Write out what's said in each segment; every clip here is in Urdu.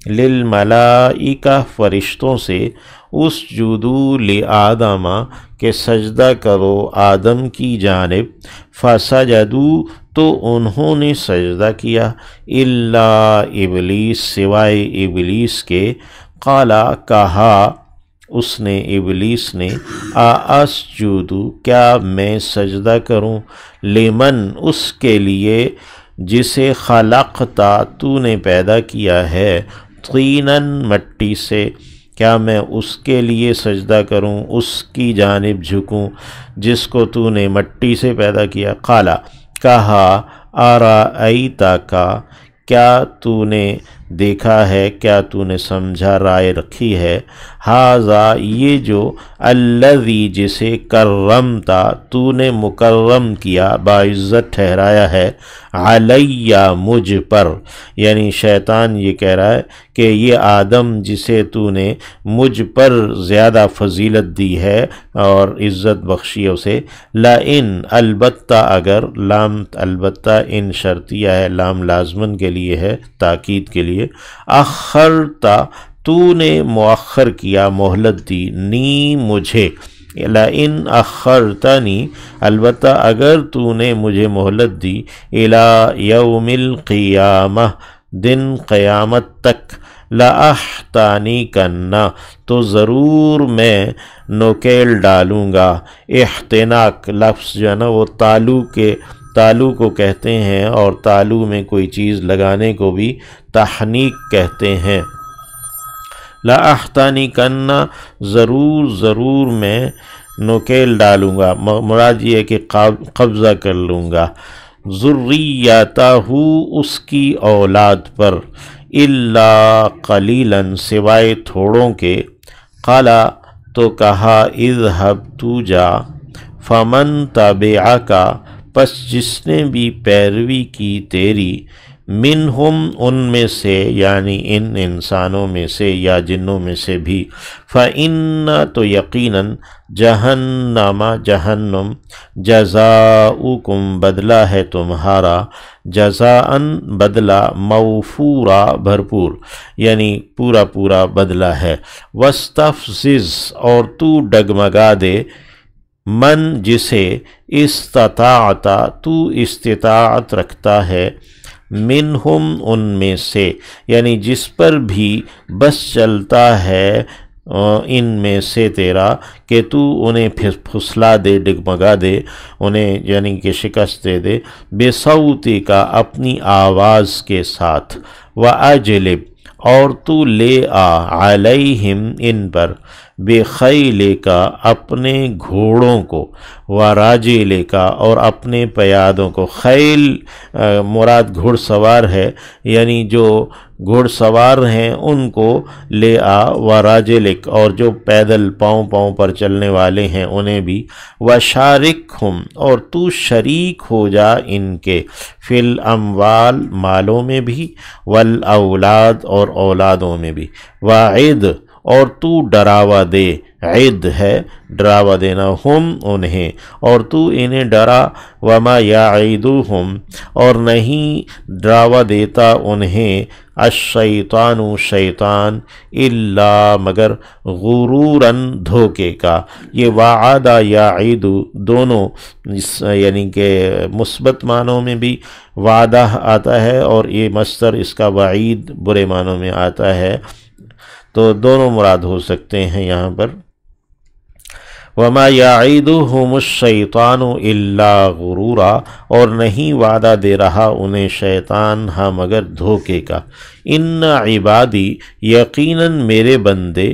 للملائکہ فرشتوں سے اسجدوا لآدم کہ سجدہ کرو آدم کی جانب، فسجدوا تو انہوں نے سجدہ کیا، الا ابلیس سوائے ابلیس کے، قالا کہا اس نے ابلیس نے، اسجد کیا میں سجدہ کروں، لمن اس کے لیے جسے خلقتا تو نے پیدا کیا ہے، طیناً مٹی سے، کیا میں اس کے لیے سجدہ کروں، اس کی جانب جھکوں جس کو تو نے مٹی سے پیدا کیا۔ قالا کہا، ارأیتک کیا تو نے دیکھا ہے، کیا تو نے سمجھا، رائے رکھی ہے، ھذا یہ جو، الذی جسے، کرمتا تو نے مکرم کیا، باعزت ٹھہرایا ہے، علیہ مجھ پر، یعنی شیطان یہ کہہ رہا ہے کہ یہ آدم جسے تو نے مجھ پر زیادہ فضیلت دی ہے اور عزت بخشی اسے، لئن البتہ اگر، لام البتہ ان شرطیہ ہے، لام لازمن کے لیے ہے، تاکید کے لیے، اخرتا تو نے مؤخر کیا، مہلت دی، نی مجھے، لئن اخرتنی البتہ اگر تو نے مجھے مہلت دی، الی یوم القیامہ دن قیامت تک، لأحتنکن تو ضرور میں نکیل ڈالوں گا، احتناک لفظ جو ہے نا وہ تالو کو کہتے ہیں، اور تالو میں کوئی چیز لگانے کو بھی تحنیک کہتے ہیں۔ لأحتنکن ضرور میں نکیل ڈالوں گا، مراد یہ ہے کہ قبضہ کر لوں گا، ذریتہ اس کی اولاد پر، الا قلیلا سوائے تھوڑوں کے، قالا تو کہا، اذهب تو جا، فمن تبعک پس جس نے بھی پیروی کی تیری، منہم ان میں سے، یعنی ان انسانوں میں سے یا جنوں میں سے بھی، فإن تو یقیناً، جہنم، جزاؤکم بدلہ ہے تمہارا، جزاءً بدلہ، موفورا بھرپور، یعنی پورا بدلہ ہے، واستفزز اور تو ڈگمگا دے، من جسے، استطاعت تو استطاعت رکھتا ہے، منہم ان میں سے، یعنی جس پر بھی بس چلتا ہے ان میں سے تیرا، کہ تو انہیں پھسلا دے، ڈگمگا دے انہیں، یعنی کہ شکست دے دے، بصوتی کا اپنی آواز کے ساتھ، وَأَجْلِبْ اور تو لے آ، علیہم ان پر، بخیل کا اپنے گھوڑوں کو، وراجل کا اور اپنے پیادوں کو، خیل مراد گھڑ سوار ہے، یعنی جو گھڑ سوار ہیں ان کو لے آ، وراجلک اور جو پیدل پاؤں پر چلنے والے ہیں انہیں بھی، وشارکہم اور تو شریک ہو جا ان کے، فی الاموال مالوں میں بھی، والاولاد اور اولادوں میں بھی، وعد اور تو ڈراوا دے، عد ہے ڈراوا دینا، ہم انہیں اور تو انہیں ڈرا، وما یعیدوہم اور نہیں ڈراوا دیتا انہیں، الشیطان شیطان، الا مگر، غروراً دھوکے کا، یہ وعد یعید دونوں یعنی کہ مثبت معنوں میں بھی وعدہ آتا ہے، اور یہ مصدر اس کا وعید برے معنوں میں آتا ہے، تو دونوں مراد ہو سکتے ہیں یہاں پر۔ وما یعیدہم الشیطان الا غرورا اور نہیں وعدہ دے رہا انہیں شیطان ہاں مگر دھوکے کا، ان عبادی یقیناً میرے بندے،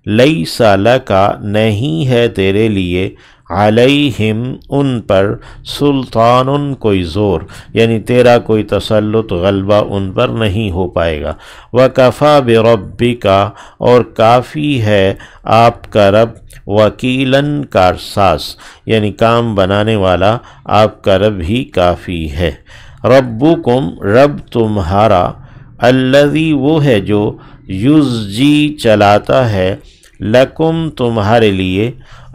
لیس لک نہیں ہے تیرے لیے، علیہم ان پر، سلطان کوئی زور، یعنی تیرا کوئی تسلط غلبہ ان پر نہیں ہو پائے گا، وکفیٰ بربک اور کافی ہے آپ کا رب، وکیلاً کارساز یعنی کام بنانے والا، آپ کا رب ہی کافی ہے، ربکم رب تمہارا، الذی وہ ہے جو، یزجی چلاتا ہے، لکم تمہارے لیے،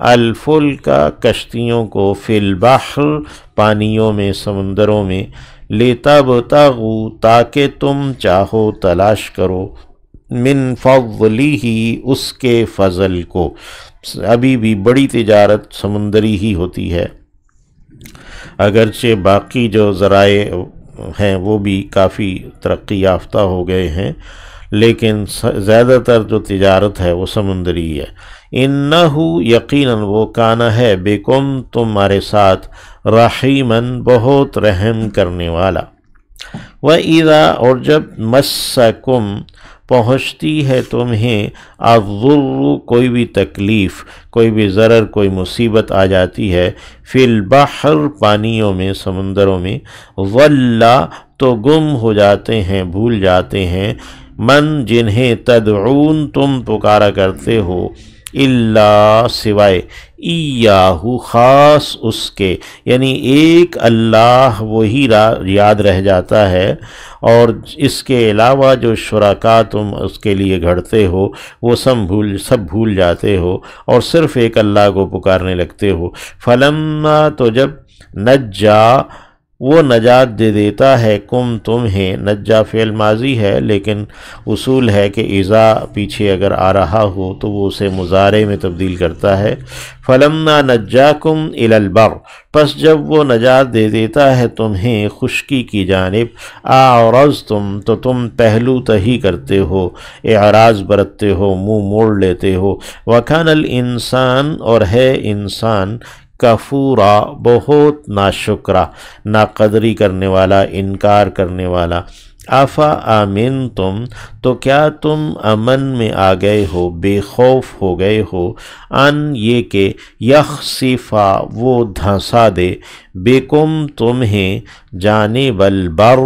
الفلک کشتیوں کو، فی البحر پانیوں میں، سمندروں میں، لتبتغوا تاکہ تم چاہو تلاش کرو، من فضلہ اس کے فضل کو۔ ابھی بھی بڑی تجارت سمندری ہی ہوتی ہے، اگرچہ باقی جو ذرائع ہیں وہ بھی کافی ترقی یافتہ ہو گئے ہیں، لیکن زیادہ تر جو تجارت ہے وہ سمندری ہے۔ انہو یقیناً وہ کانا ہے بکم تمہارے ساتھ رحیماً بہت رحم کرنے والا۔ وَإِذَا اور جب مَسَّکُم پہنچتی ہے تمہیں الضر کوئی بھی تکلیف، کوئی بھی ضرر، کوئی مصیبت آ جاتی ہے، فی البحر پانیوں میں، سمندروں میں، ضل تو گم ہو جاتے ہیں، بھول جاتے ہیں، من جنہیں تدعون تم پکارا کرتے ہو، الا سوائے، ایاہو خاص اس کے، یعنی ایک اللہ وہی یاد رہ جاتا ہے، اور اس کے علاوہ جو شرکا تم اس کے لیے گھڑتے ہو وہ سب بھول جاتے ہو اور صرف ایک اللہ کو پکارنے لگتے ہو۔ فلما تو جب نجا وہ نجات دے دیتا ہے کم تمہیں، نجا فعل ماضی ہے لیکن اصول ہے کہ اذا پیچھے اگر آ رہا ہو تو وہ اسے مضارع میں تبدیل کرتا ہے۔ فلما نجاکم الی البر پس جب وہ نجات دے دیتا ہے تمہیں خشکی کی جانب، اعرضتم تو تم پہلو تہی کرتے ہو، اعراض برتتے ہو، منہ موڑ لیتے ہو، وکان الانسان اور ہے انسان کفورا بہت ناشکرا، ناقدری کرنے والا، انکار کرنے والا۔ آفا آمن تم تو کیا تم امن میں آ گئے ہو، بے خوف ہو گئے ہو، ان یہ کہ یخسفا وہ دھنسا دے، بیکم تمہیں جانب البر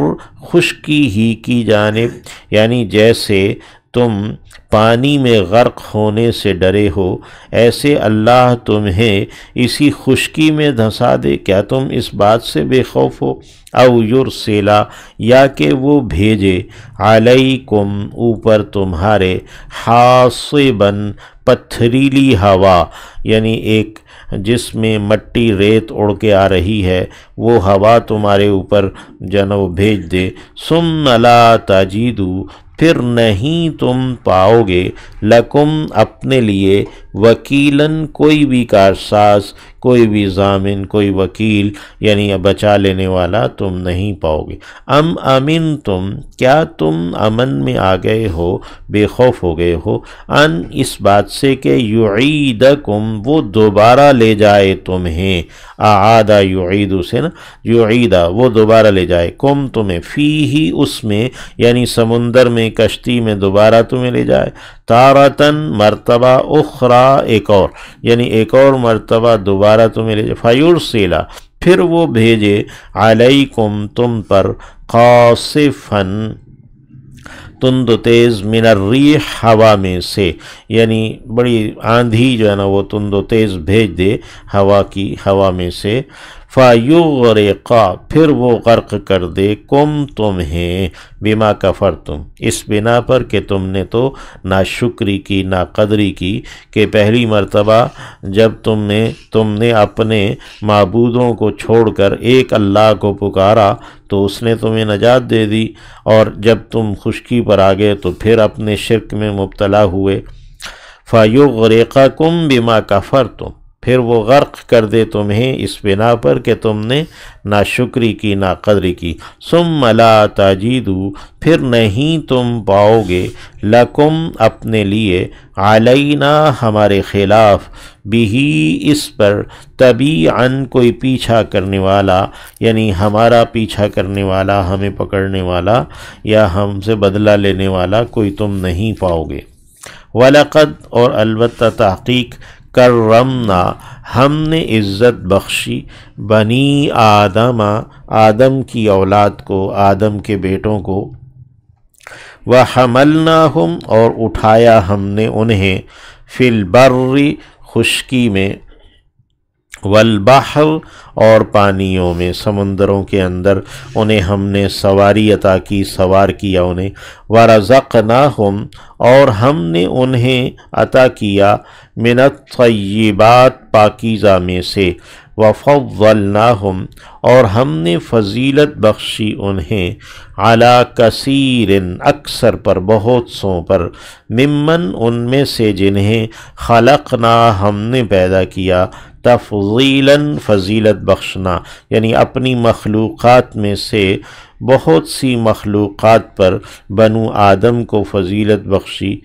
خشکی ہی کی جانب، یعنی جیسے تم پانی میں غرق ہونے سے ڈرے ہو ایسے اللہ تمہیں اسی خشکی میں دھنسا دے، کیا تم اس بات سے بے خوف ہو؟ او یرسلا یا کہ وہ بھیجے علیکم اوپر تمہارے حاصباً پتھریلی ہوا، یعنی ایک جس میں مٹی ریت اڑ کے آ رہی ہے وہ ہوا تمہارے اوپر جنو بھیج دے، ثم لا تجدوا پھر نہیں تم پاؤ گے لکم اپنے لیے وکیلاً کوئی بھی کارساز، کوئی بھی ضامن، کوئی وکیل یعنی بچا لینے والا تم نہیں پاؤ گے۔ ام امن تم کیا تم امن میں آ گئے ہو، بے خوف ہو گئے ہو، ان اس بات سے کہ یعیدکم وہ دوبارہ لے جائے تمہیں، اعادہ یعیدو سے نا، یعیدہ وہ دوبارہ لے جائے، کم تمہیں، فی ہی اس میں یعنی سمندر میں، کشتی میں دوبارہ تمہیں لے جائے، تارتن مرتبہ، اخرى ایک اور، یعنی ایک اور مرتبہ دوبارہ تمہیں لے جائے، فیرسلا پھر وہ بھیجے علیکم تم پر، قاصفاً تند و تیز، من الریح ہوا میں سے، یعنی بڑی آندھی جو ہے نا وہ تند و تیز بھیج دے ہوا میں سے، فَيُغْرِقَ پھر وہ غرق کر دے کم تمہیں، بما کفرتم اس بنا پر کہ تم نے تو ناشکری کی، ناقدری کی، کہ پہلی مرتبہ جب تم نے اپنے معبودوں کو چھوڑ کر ایک اللہ کو پکارا تو اس نے تمہیں نجات دے دی، اور جب تم خشکی پر آ گئے تو پھر اپنے شرک میں مبتلا ہوئے۔ فَيُغْرِقَكُمْ بِمَا كَفَرْتُمْ پھر وہ غرق کر دے تمہیں اس بنا پر کہ تم نے ناشکری کی، ناقدری کی۔ ثم لا تجدوا پھر نہیں تم پاؤ گے لکم اپنے لیے، علینا ہمارے خلاف، بہی اس پر، تبیعاً کوئی پیچھا کرنے والا، یعنی ہمارا پیچھا کرنے والا، ہمیں پکڑنے والا یا ہم سے بدلہ لینے والا کوئی تم نہیں پاؤ گے۔ وَلَقَدْ اور البتہ تحقیق، کرمنا ہم نے عزت بخشی، بنی آدم کی اولاد کو، آدم کے بیٹوں کو، وحملناہم اور اٹھایا ہم نے انہیں، فی البر خشکی میں، والبحر اور پانیوں میں، سمندروں کے اندر انہیں ہم نے سواری عطا کی، سوار کیا انہیں، ورزقناہم اور ہم نے انہیں عطا کیا، من الطیبات پاکیزہ میں سے، وفضلناہم اور ہم نے فضیلت بخشی انہیں علی کثیر اکثر پر، بہت سوں پر، ممن ان میں سے جنہیں خلقنا ہم نے پیدا کیا، تفضیلاً فضیلت بخشنا، یعنی اپنی مخلوقات میں سے بہت سی مخلوقات پر بنو آدم کو فضیلت بخشی